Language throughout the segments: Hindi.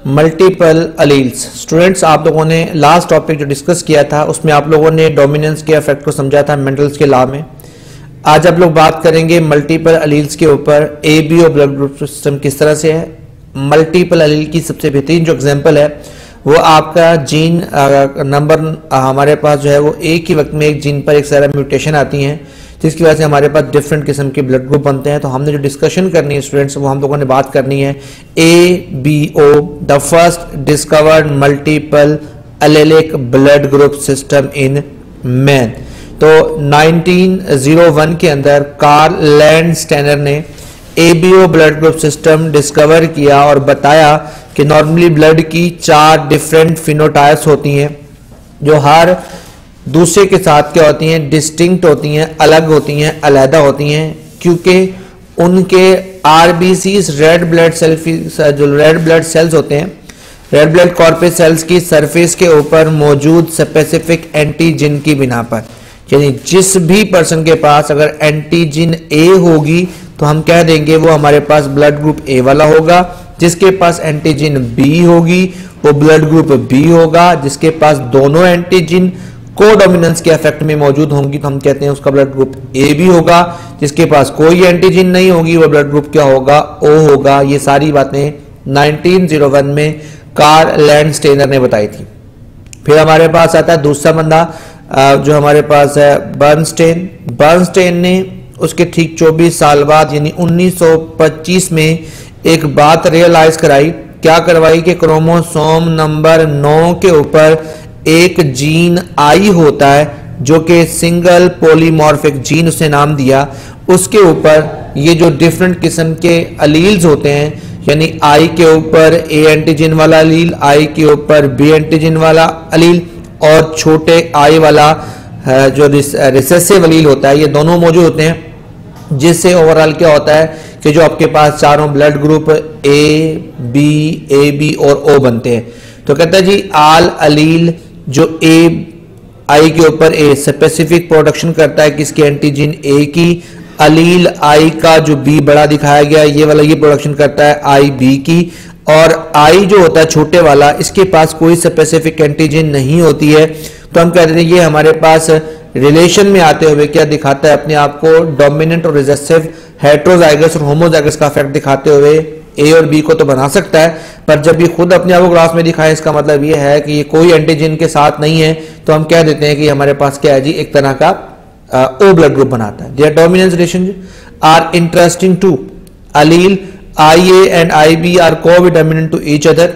Multiple alleles. स्टूडेंट्स, आप लोगों ने लास्ट टॉपिक जो डिस्कस किया था उसमें आप लोगों ने डोमिनेंस के इफेक्ट को समझा था मेंडल्स के लॉ में। आज आप लोग बात करेंगे मल्टीपल अलील्स के ऊपर। ए बी और ब्लड ग्रुप सिस्टम किस तरह से है। मल्टीपल अलील की सबसे बेहतरीन जो एग्जांपल है वो आपका जीन नंबर हमारे पास जो है वो एक ही वक्त में एक जीन पर एक सारा म्यूटेशन आती हैं जिसकी वजह से हमारे पास डिफरेंट किस्म के ब्लड ग्रुप बनते हैं। तो हमने जो डिस्कशन करनी है स्टूडेंट्स वो हम लोगों ने बात करनी है ABO, the first discovered multiple allylic blood group system in man. तो 1901 के अंदर कार्ल लैंडस्टेनर ने ABO blood group system discover किया और बताया कि नॉर्मली ब्लड की 4 डिफरेंट फिनोटाइप्स होती हैं जो हर दूसरे के साथ क्या होती हैं, डिस्टिंक्ट होती हैं, अलग होती हैं, अलहदा होती हैं, क्योंकि उनके RBCs रेड ब्लड सेल जो रेड ब्लड सेल्स होते हैं, रेड ब्लड कॉर्पस सेल्स की सरफेस के ऊपर मौजूद स्पेसिफिक एंटीजन की बिना पर, यानी जिस भी पर्सन के पास अगर एंटीजन A होगी तो हम कह देंगे वो हमारे पास ब्लड ग्रुप A वाला होगा। जिसके पास एंटीजन B होगी वो ब्लड ग्रुप B होगा। जिसके पास दोनों एंटीजन कोडोमिनेंस के इफेक्ट में मौजूद होंगी तो हम कहते हैं उसका ब्लड ग्रुप AB होगा। जिसके पास कोई एंटीजन नहीं होगी वो ब्लड ग्रुप क्या होगा, O होगा। ये सारी बातें 1901 में कार्ल लैंडस्टेनर ने बताई थी। फिर हमारे पास आता है दूसरा बंदा जो हमारे पास है बर्नस्टेन ने उसके ठीक 24 साल बाद यानी 1925 में एक बात रियलाइज कराई। क्या करवाई कि क्रोमोसोम नंबर 9 के ऊपर एक जीन आई होता है जो कि सिंगल पॉलीमॉर्फिक जीन, उसने नाम दिया। उसके ऊपर ये जो डिफरेंट किस्म के अलील्स होते हैं, यानी आई के ऊपर A एंटीजन वाला अलील, आई के ऊपर B एंटीजन वाला अलील और छोटे आई वाला जो रिसेसिव अलील होता है, ये दोनों मौजूद होते हैं। जिससे ओवरऑल क्या होता है कि जो आपके पास चारों blood group A, B, AB और O बनते हैं। तो कहता है जी आल अलील जो आई के ऊपर A स्पेसिफिक प्रोडक्शन करता है किसके, एंटीजन A की। अलील I का जो B बड़ा दिखाया गया ये वाला ये प्रोडक्शन करता है IB की। और I जो होता है छोटे वाला इसके पास कोई स्पेसिफिक एंटीजन नहीं होती है। तो हम कहते हैं ये हमारे पास रिलेशन में आते हुए क्या दिखाता है अपने आप को, डोमिनेंट और रिसेसिव, हेट्रोजाइगस और होमोजाइगस का इफेक्ट दिखाते हुए A और B को तो बना सकता है, पर जब ये खुद अपने आप को क्लास में दिखाए इसका मतलब ये है कि ये कोई एंटीजन के साथ नहीं है। तो हम कह देते हैं कि हमारे पास क्या है जी, एक तरह का O ब्लड ग्रुप बनाता है। Their dominance relation are interesting to allele IA and IB are codominant to each other.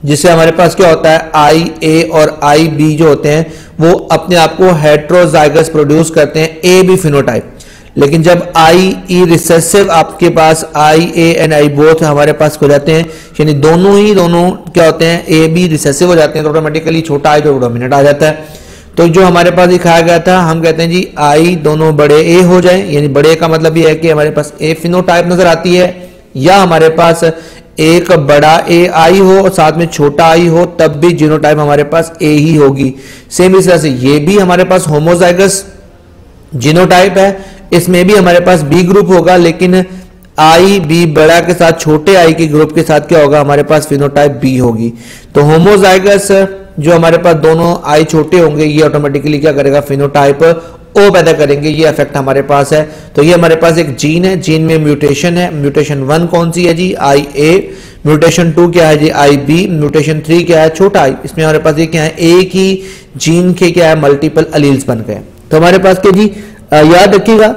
जिससे हमारे पास क्या होता है IA और IB जो होते हैं वो अपने आप को हेट्रोजाइगस प्रोड्यूस करते हैं AB फिनोटाइप। लेकिन जब IE रिसेसिव आपके पास IA एंड I बोथ हमारे पास हो जाते हैं, यानी दोनों क्या होते हैं AB रिसेसिव हो जाते हैं, तो ऑटोमेटिकली छोटा I जो डोमिनेंट आ जाता है। तो जो हमारे पास दिखाया गया था हम कहते हैं जी I दोनों बड़े A हो जाए, यानी बड़े का मतलब ये है कि हमारे पास A फिनोटाइप नजर आती है, या हमारे पास एक बड़ा AI हो और साथ में छोटा I हो तब भी जीनोटाइप हमारे पास A ही होगी। सेम इस तरह से ये भी हमारे पास होमोजाइगस जीनोटाइप है, इसमें भी हमारे पास B ग्रुप होगा, लेकिन IB बड़ा के साथ छोटे I के ग्रुप के साथ क्या होगा, हमारे पास फिनोटाइप B होगी। तो होमोजाइगस जो हमारे पास दोनों I छोटे होंगे ये ऑटोमेटिकली क्या करेगा, फिनोटाइप O पैदा करेंगे। ये इफेक्ट हमारे पास है। तो ये हमारे पास एक जीन है, जीन में म्यूटेशन है। म्यूटेशन 1 कौन सी है जी, IA। म्यूटेशन 2 क्या है जी, IB। म्यूटेशन 3 क्या है, छोटा I। इसमें हमारे पास ये क्या है, एक ही जीन के क्या है मल्टीपल अलील्स बन गए। तो हमारे पास क्या जी, याद रखिएगा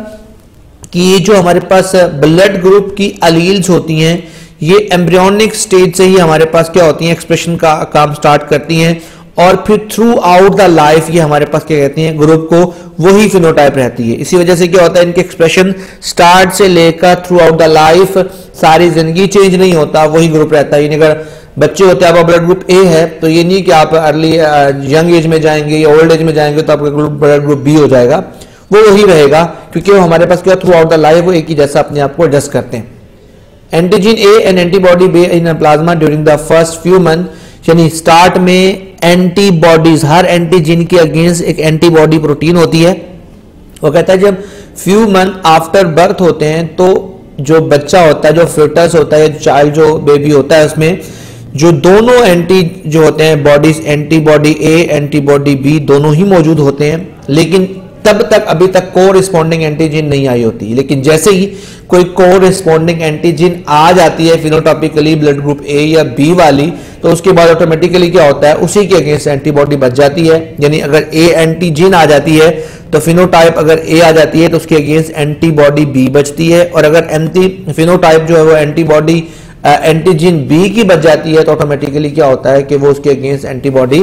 कि ये जो हमारे पास ब्लड ग्रुप की अलील्स होती हैं ये एम्ब्रियोनिक स्टेज से ही हमारे पास क्या होती हैं, एक्सप्रेशन का काम स्टार्ट करती हैं और फिर थ्रू आउट द लाइफ ये हमारे पास क्या कहती हैं, ग्रुप को वही फिनोटाइप रहती है। इसी वजह से क्या होता है, इनके एक्सप्रेशन स्टार्ट से लेकर थ्रू आउट द लाइफ सारी जिंदगी चेंज नहीं होता, वही ग्रुप रहता है। यानी अगर बच्चे होते हैं आपका ब्लड ग्रुप A है तो ये नहीं कि आप अर्ली यंग एज में जाएंगे या ओल्ड एज में जाएंगे तो आपका ब्लड ग्रुप B हो जाएगा, वो वही रहेगा, क्योंकि वो हमारे पास क्या थ्रू आउट द लाइफ वो एक ही जैसा अपने आप को एडजस्ट करते हैं। Antigen A and antibody B in plasma during the first few month, यानी स्टार्ट में एंटीबॉडीज, हर एंटीजन के अगेंस्ट एक एंटीबॉडी प्रोटीन होती है। वो कहता है जब फ्यू मंथ आफ्टर बर्थ होते हैं तो जो बच्चा होता है, जो फिटस होता है, चाइल्ड जो बेबी होता है, उसमें जो दोनों एंटी जो होते हैं bodies, antibody A antibody B दोनों ही मौजूद होते हैं, लेकिन तब तक अभी तक कोरिस्पॉन्डिंग एंटीजन नहीं आई होती। लेकिन जैसे ही कोई कोरिस्पॉन्डिंग एंटीजन आ जाती है फिनोटाइपिकली ब्लड ग्रुप ए या बी वाली, तो उसके बाद ऑटोमेटिकली क्या होता है, उसी के अगेंस्ट एंटीबॉडी बच जाती है। यानी अगर ए एंटीजन आ जाती है तो फिनोटाइप अगर ए आ जाती है तो उसके अगेंस्ट एंटीबॉडी बी बचती है, और अगर एंटी फिनोटाइप जो है वो एंटीबॉडी एंटीजन बी की बच जाती है तो ऑटोमेटिकली क्या होता है कि वो उसके अगेंस्ट एंटीबॉडी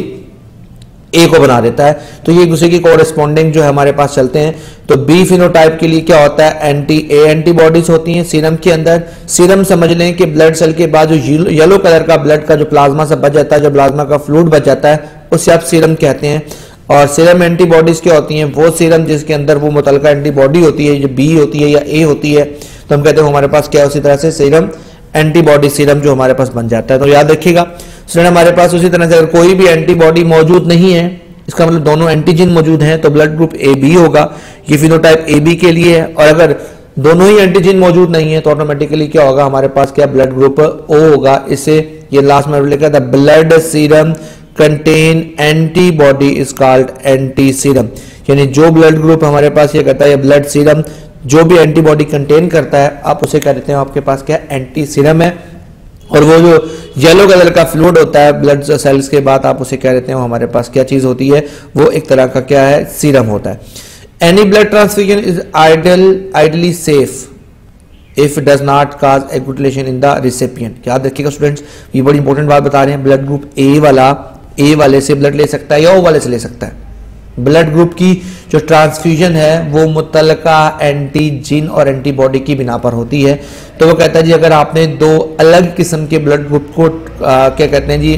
ए को बना देता है। तो ये एक दूसरे की कोरेस्पॉन्डिंग जो है हमारे पास चलते हैं। तो बी फिनोटाइप के लिए क्या होता है, एंटी ए एंटीबॉडीज होती हैं सीरम के अंदर। सीरम समझ लें कि ब्लड सेल के बाद जो येलो कलर का ब्लड का जो प्लाज्मा से बच जाता है, जो प्लाज्मा का फ्लूइड बच जाता है, उसे आप सीरम कहते हैं। और सीरम एंटीबॉडीज क्या होती हैं, वो सीरम जिसके अंदर वो मुतलका एंटीबॉडी होती है, जो बी होती है या ए होती है, तो हम कहते हैं हमारे पास क्या है, उसी तरह से सीरम एंटीबॉडी सीरम जो हमारे पास बन जाता है। तो याद रखिएगा स्टूडेंट, हमारे पास उसी तरह से अगर कोई भी एंटीबॉडी मौजूद नहीं है, इसका मतलब दोनों एंटीजन मौजूद हैं, तो ब्लड ग्रुप ए बी होगा। ये फिनोटाइप ए बी के लिए है। और अगर दोनों ही एंटीजन मौजूद नहीं है तो ऑटोमेटिकली क्या होगा, हमारे पास क्या ब्लड ग्रुप ओ होगा। इससे ये लास्ट में लिखा था, blood serum contain antibody is called anti serum. यानी जो ब्लड ग्रुप हमारे पास ये कहता है, ब्लड सीरम जो भी एंटीबॉडी कंटेन करता है, आप उसे कह देते हैं आपके पास क्या एंटी सीरम है। और वो जो येलो कलर का फ्लूइड होता है ब्लड सेल्स के बाद, आप उसे कह देते हैं हमारे पास क्या चीज होती है, वो एक तरह का क्या है, सीरम होता है। Any blood transfusion is ideally safe if does not cause agglutination in the recipient. याद रखिएगा स्टूडेंट्स, ये बड़ी इंपॉर्टेंट बात बता रहे हैं। ब्लड ग्रुप ए वाला ए वाले से ब्लड ले सकता है या ओ वाले से ले सकता है। ब्लड ग्रुप की जो ट्रांसफ्यूजन है वो मुतलका एंटीजन और एंटीबॉडी की बिना पर होती है। तो वो कहता है जी, अगर आपने दो अलग किस्म के ब्लड ग्रुप को क्या कहते हैं जी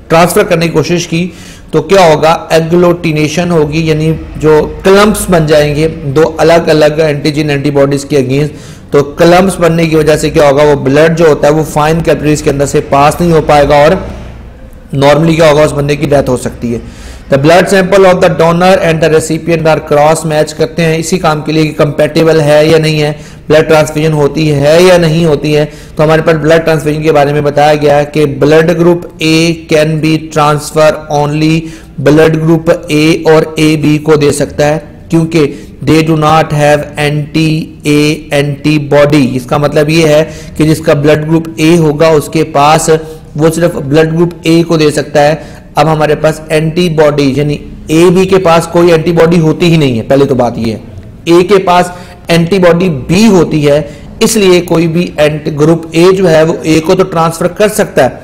ट्रांसफर करने की कोशिश की, तो क्या होगा, एग्लूटिनेशन होगी, यानी जो क्लम्प्स बन जाएंगे दो अलग अलग एंटीजन एंटीबॉडीज के अगेंस्ट। तो क्लम्प्स बनने की वजह से क्या होगा, वो ब्लड जो होता है वो फाइन कैपिलरीज के अंदर से पास नहीं हो पाएगा और नॉर्मली क्या होगा, उस बंदे की डेथ हो सकती है। The blood sample of the donor and the recipient are cross match करते हैं इसी काम के लिए कि कंपैटिबल है या नहीं है, ब्लड ट्रांसफ्यूजन होती है या नहीं होती है। तो हमारे पास ब्लड ट्रांसफ्यूजन के बारे में बताया गया है कि blood group A can be transfer only, blood group A और ए बी को दे सकता है क्योंकि they do not have anti A antibody. इसका मतलब ये है कि जिसका ब्लड ग्रुप ए होगा उसके पास वो सिर्फ ब्लड ग्रुप ए को दे सकता है। अब हमारे पास एंटीबॉडी यानी ए बी के पास कोई एंटीबॉडी होती ही नहीं है, पहले तो बात ये है। ए के पास एंटीबॉडी बी होती है, इसलिए कोई भी ग्रुप ए जो है वो ए को तो ट्रांसफर कर सकता है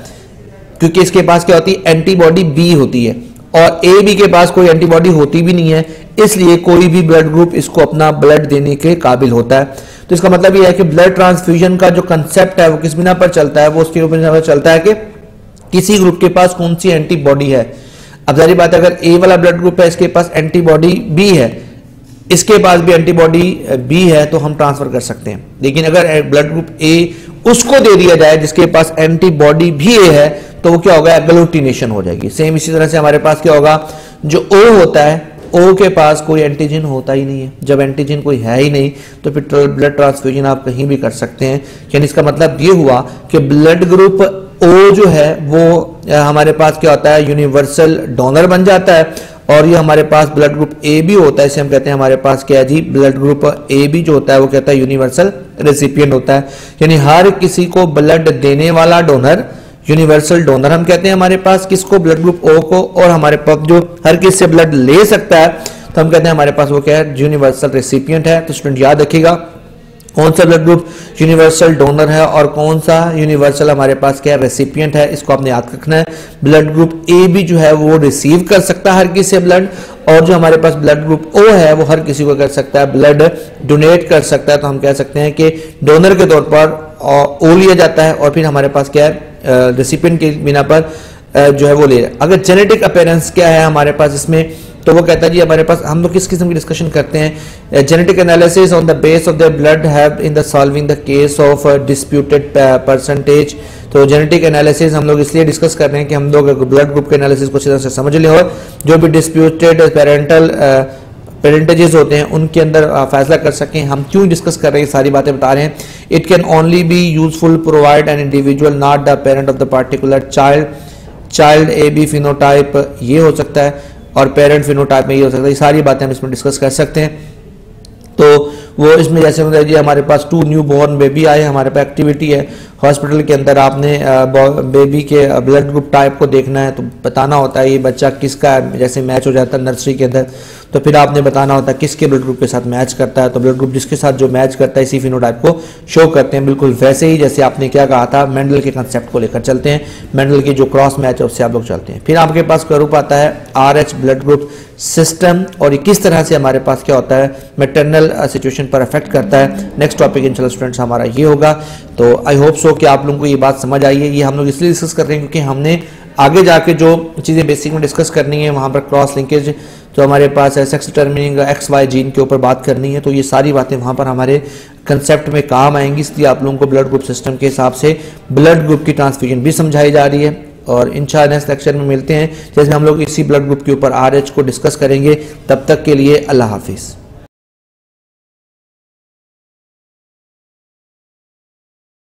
क्योंकि इसके पास क्या होती है, एंटीबॉडी बी होती है, और ए बी के पास कोई एंटीबॉडी होती भी नहीं है, इसलिए कोई भी ब्लड ग्रुप इसको अपना ब्लड देने के काबिल होता है। तो इसका मतलब यह है कि ब्लड ट्रांसफ्यूजन का जो कंसेप्ट है वो किस बिना पर चलता है, वो उसके ऊपर चलता है कि किसी ग्रुप के पास कौन सी एंटीबॉडी है। अब जारी बात है, अगर ए वाला ब्लड ग्रुप है, इसके पास एंटीबॉडी बी है, इसके पास भी एंटीबॉडी बी है, तो हम ट्रांसफर कर सकते हैं। लेकिन अगर ब्लड ग्रुप ए उसको दे दिया जाए जिसके पास एंटीबॉडी भी ए है, तो वो क्या होगा, एग्लूटिनेशन हो जाएगी। सेम इसी तरह से हमारे पास क्या होगा, जो ओ होता है, ओ के पास कोई एंटीजन होता ही नहीं है। जब एंटीजन कोई है ही नहीं तो फिर ब्लड ट्रांसफ्यूजन आप कहीं भी कर सकते हैं। यानी इसका मतलब ये हुआ कि ब्लड ग्रुप ओ जो है वो हमारे पास क्या होता है, यूनिवर्सल डोनर बन जाता है, और ये हमारे पास ब्लड ग्रुप ए भी होता है, इसे हम कहते हैं हमारे पास क्या है जी, ब्लड ग्रुप ए भी जो होता है वो कहता है यूनिवर्सल रेसिपिएंट होता है। यानी हर किसी को ब्लड देने वाला डोनर यूनिवर्सल डोनर हम कहते हैं हमारे पास किसको, ब्लड ग्रुप ओ को, और हमारे पास जो हर किसी से ब्लड ले सकता है तो हम कहते हैं हमारे पास वो क्या है, यूनिवर्सल रेसिपिएंट है। तो स्टूडेंट याद रखिएगा कौन सा ब्लड ग्रुप यूनिवर्सल डोनर है और कौन सा यूनिवर्सल हमारे पास क्या रेसिपिएंट है, इसको आपने याद रखना है। ब्लड ग्रुप ए भी जो है वो रिसीव कर सकता है हर किसी से ब्लड, और जो हमारे पास ब्लड ग्रुप ओ है वो हर किसी को कर सकता है, ब्लड डोनेट कर सकता है। तो हम कह सकते हैं कि डोनर के तौर पर ओ लिया जाता है और फिर हमारे पास क्या है, रेसिपिएंट के बिना पर जो है वो ले। अगर जेनेटिक अपीयरेंस क्या है हमारे पास इसमें, तो वो कहता है जी हमारे पास हम लोग किस किस्म की डिस्कशन करते हैं, genetic analysis on the base of the blood have in the solving the case of disputed percentage. तो जेनेटिक एनालिसिस हम लोग इसलिए डिस्कस कर रहे हैं कि हम लोग ब्लड ग्रुप के एनालिसिस को अच्छी तरह से समझ लें, और जो भी डिस्प्यूटेड पेरेंटल पेरेंटेजेस होते हैं उनके अंदर फैसला कर सकें। हम क्यों डिस्कस कर रहे हैं, सारी बातें बता रहे हैं। It can only be useful provide an individual not the parent of the particular child A B phenotype ये हो सकता है, और पेरेंट फिनोटाइप में ये हो सकता है। ये सारी बातें हम इसमें डिस्कस कर सकते हैं। तो वो इसमें जैसे मतलब जी हमारे पास 2 न्यू बॉर्न बेबी आए, हमारे पास एक्टिविटी है हॉस्पिटल के अंदर, आपने बेबी के ब्लड ग्रुप टाइप को देखना है, तो बताना होता है ये बच्चा किसका है। जैसे मैच हो जाता है नर्सरी के अंदर, तो फिर आपने बताना होता है किसके ब्लड ग्रुप के साथ मैच करता है, तो ब्लड ग्रुप जिसके साथ जो मैच करता है इसी फिनोटाइप को शो करते हैं। बिल्कुल वैसे ही जैसे आपने क्या कहा था, मेंडल के कंसेप्ट को लेकर चलते हैं, मेंडल की जो क्रॉस मैच है उससे आप लोग चलते हैं। फिर आपके पास स्वरूप आता है RH ब्लड ग्रुप सिस्टम, और किस तरह से हमारे पास क्या होता है मैटरनल सिचुएशन पर अफेक्ट करता है। नेक्स्ट टॉपिक इंशाल्लाह स्टूडेंट्स हमारा ये होगा। तो आई होप सो कि आप लोगों को ये बात समझ आई है। ये हम लोग इसलिए डिस्कस कर रहे हैं क्योंकि हमने आगे जाके जो चीज़ें बेसिक में डिस्कस करनी है, वहाँ पर क्रॉस लिंकेज तो हमारे पास है, सेक्स डिटरमिनिंग XY जीन के ऊपर बात करनी है, तो ये सारी बातें वहाँ पर हमारे कंसेप्ट में काम आएंगी। इसलिए आप लोगों को ब्लड ग्रुप सिस्टम के हिसाब से ब्लड ग्रुप की ट्रांसफ्यूजन भी समझाई जा रही है। और इंशाअल्लाह नेक्स्ट लेक्चर में मिलते हैं जिसमें हम लोग इसी ब्लड ग्रुप के ऊपर RH को डिस्कस करेंगे। तब तक के लिए अल्लाह हाफिज़।